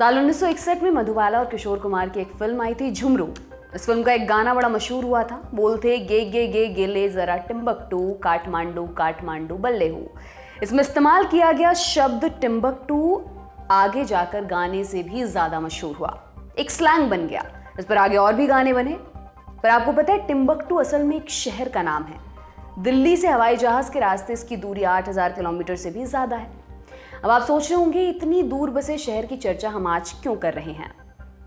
साल 1961 में मधुबाला और किशोर कुमार की एक फिल्म आई थी झुमरू। इस फिल्म का एक गाना बड़ा मशहूर हुआ था। बोल थे गे गे गे गेले जरा टिम्बकटू काठमांडू काठमांडू बल्ले हूँ। इसमें इस्तेमाल किया गया शब्द टिम्बकटू आगे जाकर गाने से भी ज्यादा मशहूर हुआ, एक स्लैंग बन गया। इस पर आगे और भी गाने बने। पर आपको पता है टिम्बकटू असल में एक शहर का नाम है। दिल्ली से हवाई जहाज के रास्ते इसकी दूरी 8000 किलोमीटर से भी ज्यादा है। अब आप सोच रहे होंगे इतनी दूर बसे शहर की चर्चा हम आज क्यों कर रहे हैं?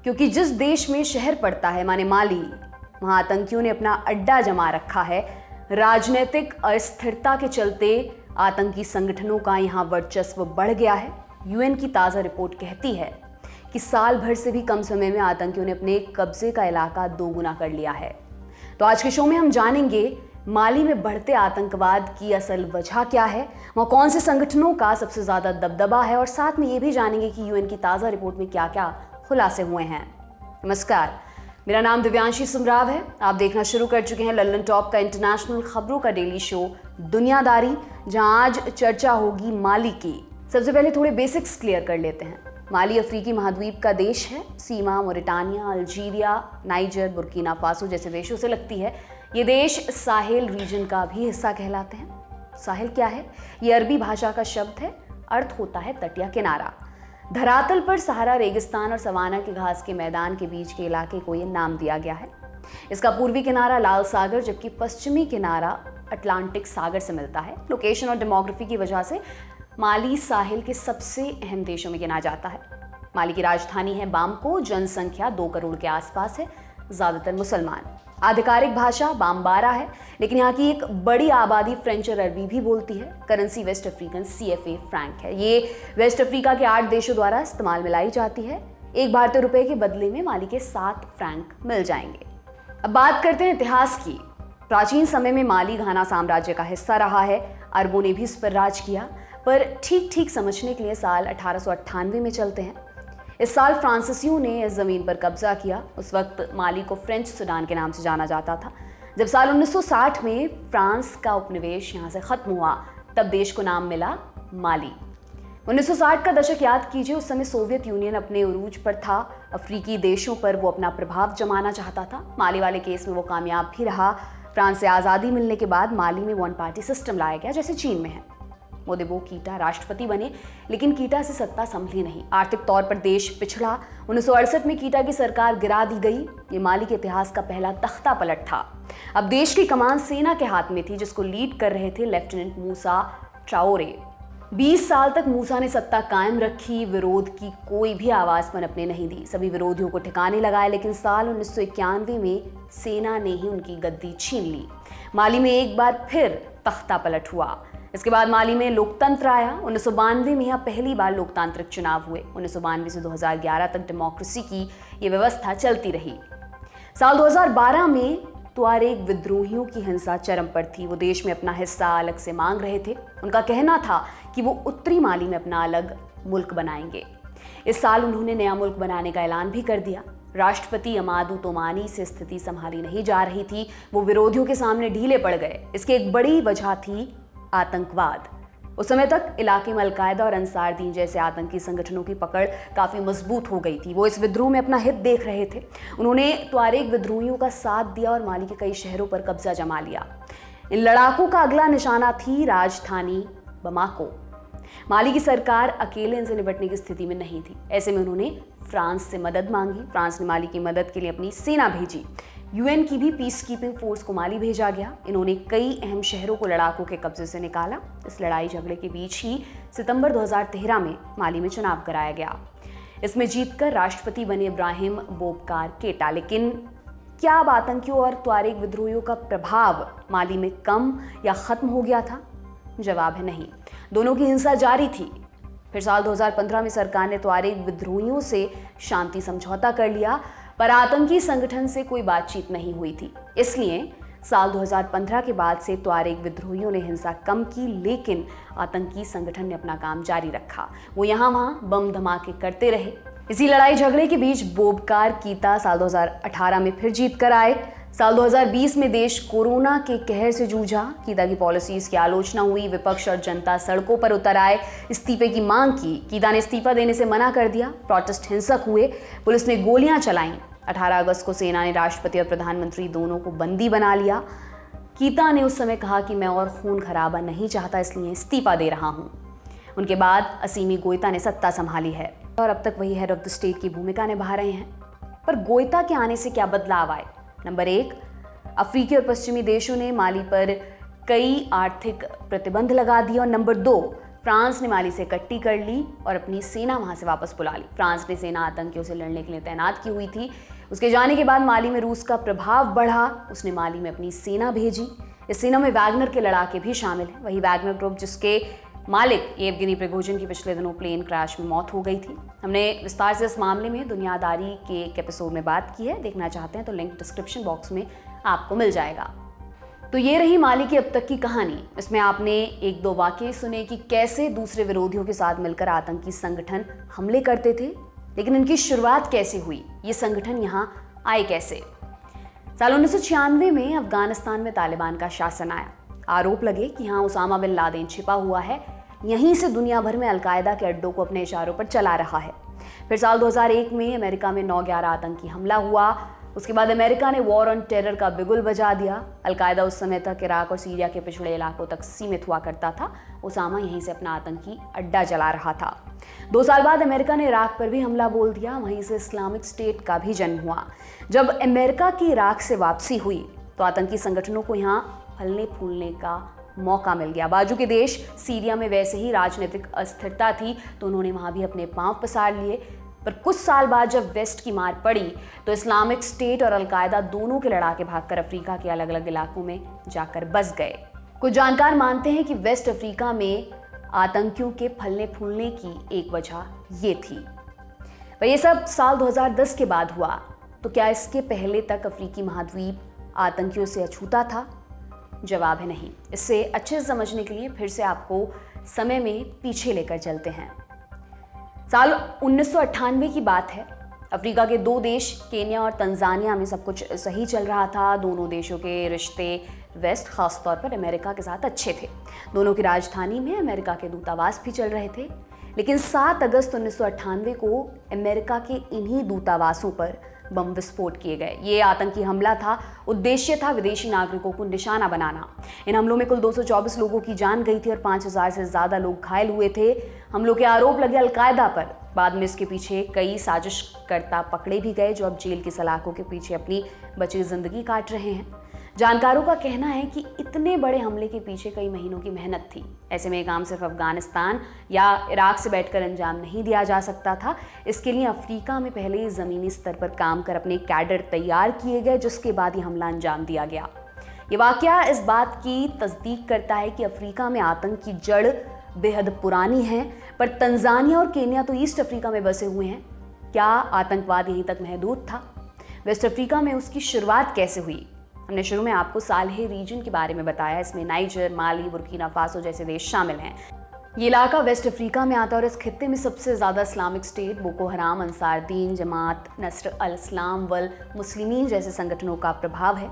क्योंकि जिस देश में शहर पड़ता है माने माली, वहां आतंकियों ने अपना अड्डा जमा रखा है। राजनीतिक अस्थिरता के चलते आतंकी संगठनों का यहां वर्चस्व बढ़ गया है। यूएन की ताजा रिपोर्ट कहती है कि साल भर से भी कम समय में आतंकियों ने अपने कब्जे का इलाका दोगुना कर लिया है। तो आज के शो में हम जानेंगे माली में बढ़ते आतंकवाद की असल वजह क्या है, वहाँ कौन से संगठनों का सबसे ज्यादा दबदबा है, और साथ में ये भी जानेंगे कि यूएन की ताजा रिपोर्ट में क्या क्या खुलासे हुए हैं। नमस्कार, मेरा नाम दिव्यांशी सुमराव है। आप देखना शुरू कर चुके हैं लल्लन टॉप का इंटरनेशनल खबरों का डेली शो दुनियादारी, जहां आज चर्चा होगी माली की। सबसे पहले थोड़े बेसिक्स क्लियर कर लेते हैं। माली अफ्रीकी महाद्वीप का देश है। सीमा Mauritania, Algeria, Niger, Burkina Faso जैसे देशों से लगती है। ये देश साहेल रीजन का भी हिस्सा कहलाते हैं। साहेल क्या है? ये अरबी भाषा का शब्द है, अर्थ होता है तट या किनारा। धरातल पर सहारा रेगिस्तान और सवाना के घास के मैदान के बीच के इलाके को ये नाम दिया गया है। इसका पूर्वी किनारा लाल सागर जबकि पश्चिमी किनारा अटलांटिक सागर से मिलता है। लोकेशन और डेमोग्राफी की वजह से माली साहिल के सबसे अहम देशों में गिना जाता है। माली की राजधानी है बामको। जनसंख्या 2 करोड़ के आसपास है, ज्यादातर मुसलमान। आधिकारिक भाषा बाम्बारा है, लेकिन यहाँ की एक बड़ी आबादी फ्रेंच और अरबी भी बोलती है। Currency waste African CFA Frank है। ये वेस्ट अफ्रीका के 8 देशों द्वारा इस्तेमाल में लाई जाती है। एक भारतीय रुपए के बदले में माली के 7 फ्रैंक मिल जाएंगे। अब बात करते हैं इतिहास की। प्राचीन समय में माली घाना साम्राज्य का हिस्सा रहा है। अरबों ने भी इस पर राज किया। पर ठीक ठीक समझने के लिए साल 1898 में चलते हैं। इस साल फ्रांसीसियों ने इस जमीन पर कब्जा किया। उस वक्त माली को फ्रेंच सूडान के नाम से जाना जाता था। जब साल 1960 में फ्रांस का उपनिवेश यहाँ से खत्म हुआ, तब देश को नाम मिला माली। 1960 का दशक याद कीजिए। उस समय सोवियत यूनियन अपने उरूज पर था। अफ्रीकी देशों पर वो अपना प्रभाव जमाना चाहता था। माली वाले केस में वो कामयाब भी रहा। फ्रांस से आज़ादी मिलने के बाद माली में 1 पार्टी सिस्टम लाया गया, जैसे चीन में है। मोदेबो कीटा राष्ट्रपति बने, लेकिन कीटा से सत्ता संभली नहीं। आर्थिक तौर पर देश पिछड़ा। 1968 में कीटा की सरकार गिरा दी गई। ये माली के इतिहास का पहला तख्ता पलट था। अब देश की कमान सेना के हाथ में थी, जिसको लीड कर रहे थे लेफ्टिनेंट मूसा ट्राओरे। 20 साल तक मूसा ने सत्ता कायम रखी। विरोध की कोई भी आवाज पनपने नहीं दी। सभी विरोधियों को ठिकाने लगाए, लेकिन साल 1991 में सेना ने ही उनकी गद्दी छीन ली। माली में एक बार फिर तख्ता पलट हुआ। इसके बाद माली में लोकतंत्र आया। 1992 में यहाँ पहली बार लोकतांत्रिक चुनाव हुए। 1992 से 2011 तक डेमोक्रेसी की ये व्यवस्था चलती रही। साल 2012 में तुआरेग विद्रोहियों की हिंसा चरम पर थी। वो देश में अपना हिस्सा अलग से मांग रहे थे। उनका कहना था कि वो उत्तरी माली में अपना अलग मुल्क बनाएंगे। इस साल उन्होंने नया मुल्क बनाने का ऐलान भी कर दिया। राष्ट्रपति अमादू तोमानी से स्थिति संभाली नहीं जा रही थी। वो विरोधियों के सामने ढीले पड़ गए। इसकी एक बड़ी वजह थी आतंकवाद। उस समय तक इलाके में अलकायदा और अंसार दीन जैसे आतंकी संगठनों की पकड़ काफी मजबूत हो गई थी। वो इस विद्रोह में अपना हित देख रहे थे। उन्होंने तुआरेग विद्रोहियों का साथ दिया और माली के कई शहरों पर कब्जा जमा लिया। इन लड़ाकों का अगला निशाना थी राजधानी बमाको। माली की सरकार अकेले इनसे निपटने की स्थिति में नहीं थी। ऐसे में उन्होंने फ्रांस से मदद मांगी। फ्रांस ने माली की मदद के लिए अपनी सेना भेजी। यूएन की भी पीस कीपिंग फोर्स को माली भेजा गया। इन्होंने कई अहम शहरों को लड़ाकों के कब्जे से निकाला। इस लड़ाई झगड़े के बीच ही सितंबर 2013 में माली में चुनाव कराया गया। इसमें जीतकर राष्ट्रपति बने इब्राहिम बोबकार केटा। लेकिन क्या अब आतंकियों और तुआरेग विद्रोहियों का प्रभाव माली में कम या खत्म हो गया था? जवाब है नहीं। दोनों की हिंसा जारी थी। फिर साल 2015 में सरकार ने तुआरेग विद्रोहियों से शांति समझौता कर लिया, पर आतंकी संगठन से कोई बातचीत नहीं हुई थी। इसलिए साल 2015 के बाद से तुआरेग विद्रोहियों ने हिंसा कम की, लेकिन आतंकी संगठन ने अपना काम जारी रखा। वो यहाँ वहाँ बम धमाके करते रहे। इसी लड़ाई झगड़े के बीच बोबकार कीता साल 2018 में फिर जीत कर आए। साल 2020 में देश कोरोना के कहर से जूझा। कीदा की पॉलिसीज की आलोचना हुई, विपक्ष और जनता सड़कों पर उतर आए, इस्तीफे की मांग की। कीदा ने इस्तीफा देने से मना कर दिया। प्रोटेस्ट हिंसक हुए, पुलिस ने गोलियां चलाईं। 18 अगस्त को सेना ने राष्ट्रपति और प्रधानमंत्री दोनों को बंदी बना लिया। कीदा ने उस समय कहा कि मैं और खून खराबा नहीं चाहता, इसलिए इस्तीफा दे रहा हूं। उनके बाद असीमी गोइता ने सत्ता संभाली है और अब तक वही हेड ऑफ द स्टेट की भूमिका निभा रहे हैं। पर गोइता के आने से क्या बदलाव आए? नंबर 1, अफ्रीकी और पश्चिमी देशों ने माली पर कई आर्थिक प्रतिबंध लगा दिए। और नंबर 2, फ्रांस ने माली से कट्टी कर ली और अपनी सेना वहां से वापस बुला ली। फ्रांस ने सेना आतंकियों से लड़ने के लिए तैनात की हुई थी। उसके जाने के बाद माली में रूस का प्रभाव बढ़ा। उसने माली में अपनी सेना भेजी। इस सेना में वैगनर के लड़ाके भी शामिल हैं। वही वैगनर ग्रुप जिसके मालिक येवगेनी प्रिगोजिन की पिछले दिनों प्लेन क्रैश में मौत हो गई थी। हमने विस्तार से इस मामले में दुनियादारी के एक एपिसोड में बात की है। देखना चाहते हैं तो लिंक डिस्क्रिप्शन बॉक्स में आपको मिल जाएगा। तो ये रही माली की अब तक की कहानी। इसमें आपने 1-2 वाकये सुने कि कैसे दूसरे विरोधियों के साथ मिलकर आतंकी संगठन हमले करते थे, लेकिन इनकी शुरुआत कैसे हुई, ये संगठन यहाँ आए कैसे। साल 1996 में अफगानिस्तान में तालिबान का शासन आया। आरोप लगे कि यहाँ उसामा बिन लादेन छिपा हुआ है, यहीं से दुनिया भर में अलकायदा के अड्डों को अपने इशारों पर चला रहा है। फिर साल 2001 में अमेरिका में 9/11 आतंकी हमला हुआ। उसके बाद अमेरिका ने वॉर ऑन टेरर का बिगुल बजा दिया। अलकायदा उस समय तक इराक और सीरिया के पिछड़े इलाकों तक सीमित हुआ करता था। उसामा यहीं से अपना आतंकी अड्डा चला रहा था। 2 साल बाद अमेरिका ने इराक पर भी हमला बोल दिया। वहीं से इस्लामिक स्टेट का भी जन्म हुआ। जब अमेरिका की इराक से वापसी हुई तो आतंकी संगठनों को यहाँ फलने फूलने का मौका मिल गया। बाजू के देश सीरिया में वैसे ही राजनीतिक अस्थिरता थी, तो उन्होंने वहां भी अपने पांव पसार लिए। पर कुछ साल बाद जब वेस्ट की मार पड़ी तो इस्लामिक स्टेट और अलकायदा दोनों के लड़ाके भागकर अफ्रीका के अलग अलग इलाकों में जाकर बस गए। कुछ जानकार मानते हैं कि वेस्ट अफ्रीका में आतंकियों के फलने फूलने की एक वजह ये थी। पर ये सब साल 2010 के बाद हुआ, तो क्या इसके पहले तक अफ्रीकी महाद्वीप आतंकियों से अछूता था? जवाब है नहीं। इससे अच्छे से समझने के लिए फिर से आपको समय में पीछे लेकर चलते हैं। साल 1998 की बात है। अफ्रीका के 2 देश केन्या और तंजानिया में सब कुछ सही चल रहा था। दोनों देशों के रिश्ते वेस्ट खासतौर पर अमेरिका के साथ अच्छे थे। दोनों की राजधानी में अमेरिका के दूतावास भी चल रहे थे। लेकिन 7 अगस्त 1998 को अमेरिका के इन्हीं दूतावासों पर बम विस्फोट किए गए। ये आतंकी हमला था। उद्देश्य था विदेशी नागरिकों को निशाना बनाना। इन हमलों में कुल 224 लोगों की जान गई थी और 5000 से ज्यादा लोग घायल हुए थे। हमलों के आरोप लगे अलकायदा पर। बाद में इसके पीछे कई साजिशकर्ता पकड़े भी गए, जो अब जेल की सलाखों के पीछे अपनी बची जिंदगी काट रहे हैं। जानकारों का कहना है कि इतने बड़े हमले के पीछे कई महीनों की मेहनत थी। ऐसे में काम सिर्फ अफगानिस्तान या इराक से बैठकर अंजाम नहीं दिया जा सकता था। इसके लिए अफ्रीका में पहले ही ज़मीनी स्तर पर काम कर अपने कैडर तैयार किए गए, जिसके बाद ये हमला अंजाम दिया गया। ये वाकया इस बात की तस्दीक करता है कि अफ्रीका में आतंक की जड़ बेहद पुरानी है। पर तंजानिया और केन्या तो ईस्ट अफ्रीका में बसे हुए हैं। क्या आतंकवाद यहीं तक महदूद था? वेस्ट अफ्रीका में उसकी शुरुआत कैसे हुई? हमने शुरू में आपको सालेह रीजन के बारे में बताया। इसमें नाइजर, माली, बुर्किना फासो जैसे देश शामिल हैं। ये इलाका वेस्ट अफ्रीका में आता है और इस खित्ते में सबसे ज़्यादा इस्लामिक स्टेट, बोको हराम, अंसार दीन, जमात नस्र अल इस्लाम वल मुस्लिमीन जैसे संगठनों का प्रभाव है।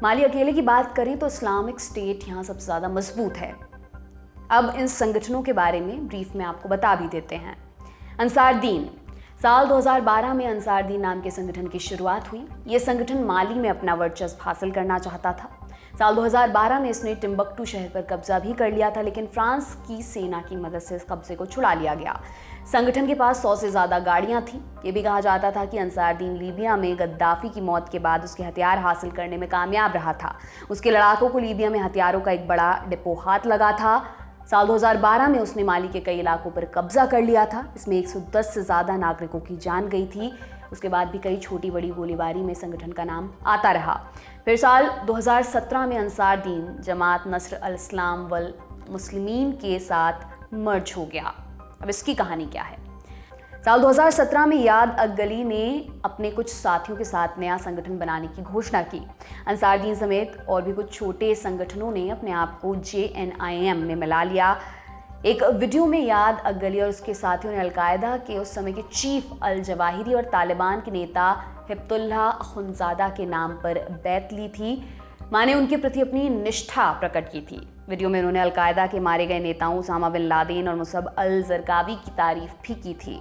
माली अकेले की बात करें तो इस्लामिक स्टेट यहाँ सबसे ज़्यादा मजबूत है। अब इन संगठनों के बारे में ब्रीफ में आपको बता भी देते हैं। अंसार दीन। साल 2012 में अंसार दीन नाम के संगठन की शुरुआत हुई। ये संगठन माली में अपना वर्चस्व हासिल करना चाहता था। साल 2012 में इसने टिम्बकटू शहर पर कब्जा भी कर लिया था, लेकिन फ्रांस की सेना की मदद से इस कब्जे को छुड़ा लिया गया। संगठन के पास 100 से ज़्यादा गाड़ियां थीं। ये भी कहा जाता था कि अंसार दीन लीबिया में गद्दाफी की मौत के बाद उसके हथियार हासिल करने में कामयाब रहा था। उसके लड़ाकों को लीबिया में हथियारों का एक बड़ा डिपो हाथ लगा था। साल 2012 में उसने माली के कई इलाकों पर कब्जा कर लिया था। इसमें 110 से ज़्यादा नागरिकों की जान गई थी। उसके बाद भी कई छोटी बड़ी गोलीबारी में संगठन का नाम आता रहा। फिर साल 2017 में अंसार दीन जमात नस्र अल इस्लाम वल मुस्लिमीन के साथ मर्ज हो गया। अब इसकी कहानी क्या है? साल 2017 में याद अगली ने अपने कुछ साथियों के साथ नया संगठन बनाने की घोषणा की। अंसार दीन समेत और भी कुछ छोटे संगठनों ने अपने आप को JNIM में मिला लिया। एक वीडियो में याद अगली और उसके साथियों ने अलकायदा के उस समय के चीफ अल जवाहिरी और तालिबान के नेता हिब्तुल्लाह अखुंज़ादा के नाम पर बैत ली थी, माने उनके प्रति अपनी निष्ठा प्रकट की थी। वीडियो में उन्होंने अलकायदा के मारे गए नेताओं उसामा बिन लादेन और मुसअब अल ज़रकावी की तारीफ भी की थी।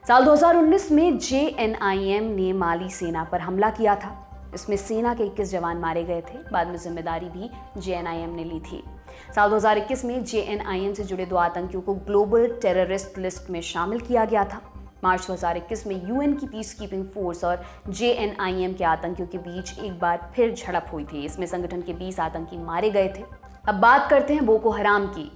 साल 2019 में JNIM ने माली सेना पर हमला किया था। इसमें सेना के 21 जवान मारे गए थे। बाद में जिम्मेदारी भी JNIM ने ली थी। साल 2021 में JNIM से जुड़े 2 आतंकियों को ग्लोबल टेररिस्ट लिस्ट में शामिल किया गया था। मार्च 2021 में UN की पीस कीपिंग फोर्स और JNIM के आतंकियों के बीच एक बार फिर झड़प हुई थी। इसमें संगठन के 20 आतंकी मारे गए थे। अब बात करते हैं बोको हराम की।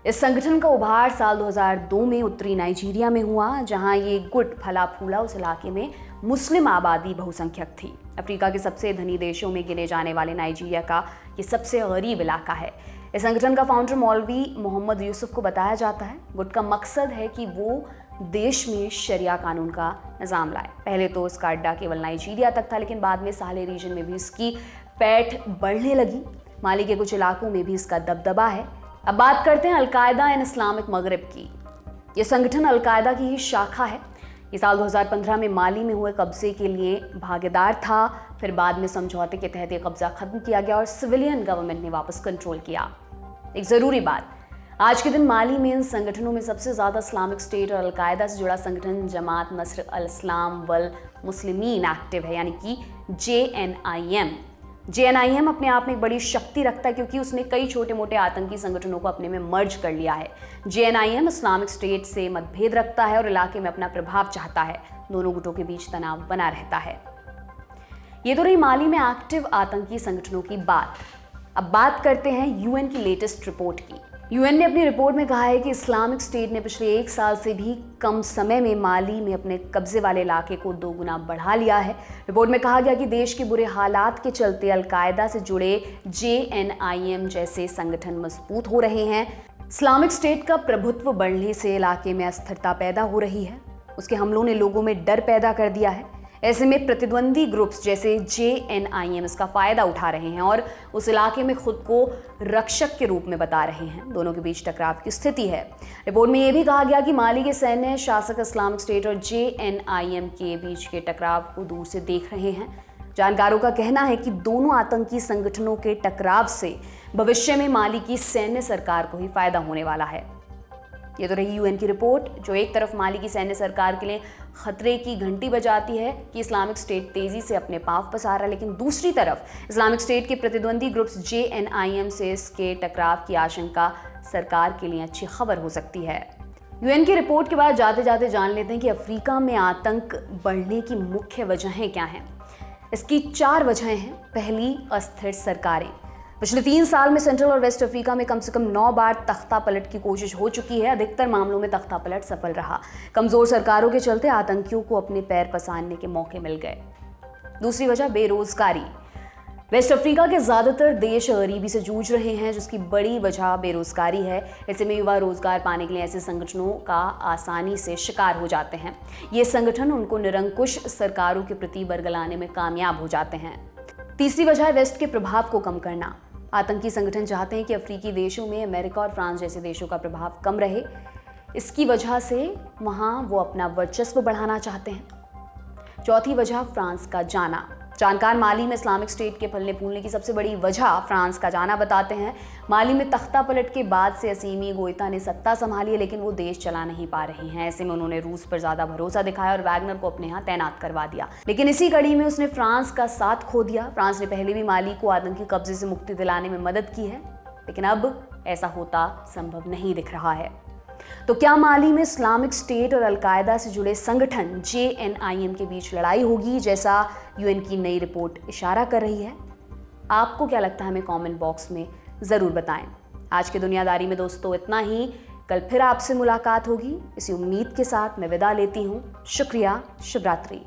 इस संगठन का उभार साल 2002 में उत्तरी नाइजीरिया में हुआ, जहां ये गुट फला फूला उस इलाके में मुस्लिम आबादी बहुसंख्यक थी। अफ्रीका के सबसे धनी देशों में गिने जाने वाले नाइजीरिया का ये सबसे गरीब इलाका है। इस संगठन का फाउंडर मौलवी मोहम्मद यूसुफ को बताया जाता है। गुट का मकसद है कि वो देश में शरिया कानून का निज़ाम लाए। पहले तो इसका अड्डा केवल नाइजीरिया तक था, लेकिन बाद में साले रीजन में भी इसकी पैठ बढ़ने लगी। माली के कुछ इलाकों में भी इसका दबदबा है। अब बात करते हैं अलकायदा एंड इस्लामिक मगरिब की। ये संगठन अलकायदा की ही शाखा है। ये साल 2015 में माली में हुए कब्जे के लिए भागीदार था। फिर बाद में समझौते के तहत ये कब्जा खत्म किया गया और सिविलियन गवर्नमेंट ने वापस कंट्रोल किया। एक ज़रूरी बात, आज के दिन माली में इन संगठनों में सबसे ज़्यादा इस्लामिक स्टेट और अलकायदा से जुड़ा संगठन जमात नस्र अल इस्लाम वल मुस्लिमीन एक्टिव है, यानी कि JNIM। JNIM अपने आप में एक बड़ी शक्ति रखता है क्योंकि उसने कई छोटे मोटे आतंकी संगठनों को अपने में मर्ज कर लिया है। JNIM इस्लामिक स्टेट से मतभेद रखता है और इलाके में अपना प्रभाव चाहता है। दोनों गुटों के बीच तनाव बना रहता है। ये तो रही माली में एक्टिव आतंकी संगठनों की बात। अब बात करते हैं UN की लेटेस्ट रिपोर्ट की। UN ने अपनी रिपोर्ट में कहा है कि इस्लामिक स्टेट ने पिछले 1 साल से भी कम समय में माली में अपने कब्जे वाले इलाके को 2 गुना बढ़ा लिया है। रिपोर्ट में कहा गया कि देश के बुरे हालात के चलते अलकायदा से जुड़े JNIM जैसे संगठन मजबूत हो रहे हैं। इस्लामिक स्टेट का प्रभुत्व बढ़ने से इलाके में अस्थिरता पैदा हो रही है। उसके हमलों ने लोगों में डर पैदा कर दिया है। ऐसे में प्रतिद्वंदी ग्रुप्स जैसे JNIM इसका फायदा उठा रहे हैं और उस इलाके में खुद को रक्षक के रूप में बता रहे हैं। दोनों के बीच टकराव की स्थिति है। रिपोर्ट में यह भी कहा गया कि माली के सैन्य शासक इस्लामिक स्टेट और JNIM के बीच के टकराव को दूर से देख रहे हैं। जानकारों का कहना है कि दोनों आतंकी संगठनों के टकराव से भविष्य में माली की सैन्य सरकार को ही फायदा होने वाला है। ये तो रही UN की रिपोर्ट, जो एक तरफ माली की सैन्य सरकार के लिए खतरे की घंटी बजाती है कि इस्लामिक स्टेट तेजी से अपने पांव पसार रहा है, लेकिन दूसरी तरफ इस्लामिक स्टेट के प्रतिद्वंदी ग्रुप्स JNIM से इसके टकराव की आशंका सरकार के लिए अच्छी खबर हो सकती है। UN की रिपोर्ट के बाद जाते जाते जान लेते हैं कि अफ्रीका में आतंक बढ़ने की मुख्य वजहें क्या हैं। इसकी 4 वजहें हैं। पहली, अस्थिर सरकारें। पिछले 3 साल में सेंट्रल और वेस्ट अफ्रीका में कम से कम 9 बार तख्ता पलट की कोशिश हो चुकी है। अधिकतर मामलों में तख्ता पलट सफल रहा। कमजोर सरकारों के चलते आतंकियों को अपने पैर पसारने के मौके मिल गए। दूसरी वजह, बेरोजगारी। वेस्ट अफ्रीका के ज्यादातर देश गरीबी से जूझ रहे हैं, जिसकी बड़ी वजह बेरोजगारी है। ऐसे में युवा रोजगार पाने के लिए ऐसे संगठनों का आसानी से शिकार हो जाते हैं। ये संगठन उनको निरंकुश सरकारों के प्रति बरगलाने में कामयाब हो जाते हैं। तीसरी वजह है वेस्ट के प्रभाव को कम करना। आतंकी संगठन चाहते हैं कि अफ्रीकी देशों में अमेरिका और फ्रांस जैसे देशों का प्रभाव कम रहे। इसकी वजह से वहाँ वो अपना वर्चस्व बढ़ाना चाहते हैं। चौथी वजह, फ्रांस का जाना। जानकार माली में इस्लामिक स्टेट के फलने फूलने की सबसे बड़ी वजह फ्रांस का जाना बताते हैं। माली में तख्ता पलट के बाद से असीमी गोइता ने सत्ता संभाली है, लेकिन वो देश चला नहीं पा रही हैं। ऐसे में उन्होंने रूस पर ज्यादा भरोसा दिखाया और वैगनर को अपने यहाँ तैनात करवा दिया। लेकिन इसी कड़ी में उसने फ्रांस का साथ खो दिया। फ्रांस ने पहले भी माली को आतंकी कब्जे से मुक्ति दिलाने में मदद की है, लेकिन अब ऐसा होता संभव नहीं दिख रहा है। तो क्या माली में इस्लामिक स्टेट और अलकायदा से जुड़े संगठन JNIM के बीच लड़ाई होगी, जैसा UN की नई रिपोर्ट इशारा कर रही है? आपको क्या लगता है, हमें कमेंट बॉक्स में ज़रूर बताएं। आज की दुनियादारी में दोस्तों इतना ही। कल फिर आपसे मुलाकात होगी। इसी उम्मीद के साथ मैं विदा लेती हूँ। शुक्रिया। शुभ रात्रि।